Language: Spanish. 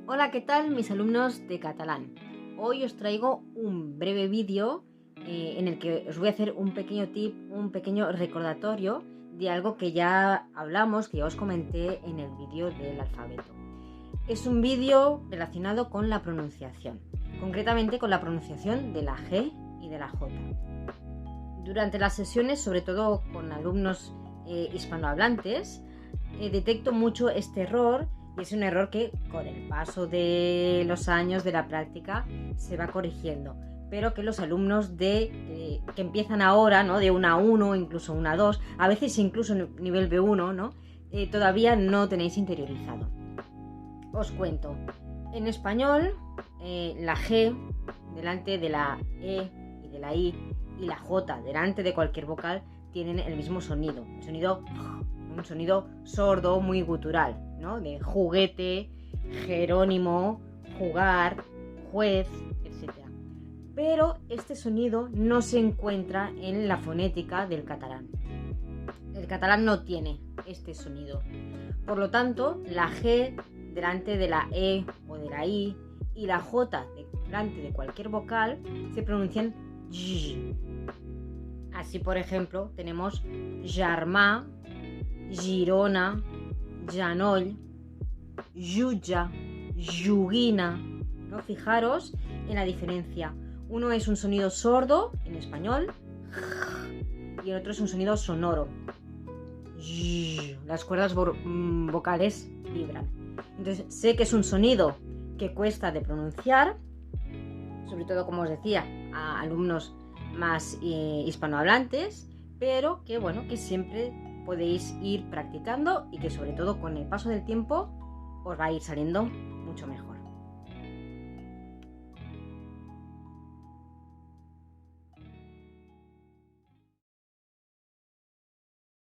Hola, ¿qué tal mis alumnos de catalán? Hoy os traigo un breve vídeo en el que os voy a hacer un pequeño tip, un pequeño recordatorio de algo que ya hablamos, que ya os comenté en el vídeo del alfabeto. Es un vídeo relacionado con la pronunciación, concretamente con la pronunciación de la G y de la J. Durante las sesiones, sobre todo con alumnos hispanohablantes, detecto mucho este error. Y es un error que con el paso de los años de la práctica se va corrigiendo, pero que los alumnos que empiezan ahora, ¿no? De una A1, incluso una A2, a veces incluso nivel B1, ¿no? Todavía no tenéis interiorizado. Os cuento. En español, la G delante de la E y de la I y la J delante de cualquier vocal tienen el mismo sonido, un sonido sordo, muy gutural, ¿no? De juguete, Jerónimo, jugar, juez, etc. Pero este sonido no se encuentra en la fonética del catalán. El catalán no tiene este sonido. Por lo tanto, la G delante de la E o de la I y la J delante de cualquier vocal se pronuncian J. Así, por ejemplo, tenemos germà, Girona, Janoll, Jutge, Joguina, ¿no? Fijaros en la diferencia. Uno es un sonido sordo en español y el otro es un sonido sonoro. Las cuerdas vocales vibran. Entonces sé que es un sonido que cuesta de pronunciar, sobre todo, como os decía, a alumnos más hispanohablantes, pero que bueno, que siempre podéis ir practicando y que sobre todo con el paso del tiempo os va a ir saliendo mucho mejor.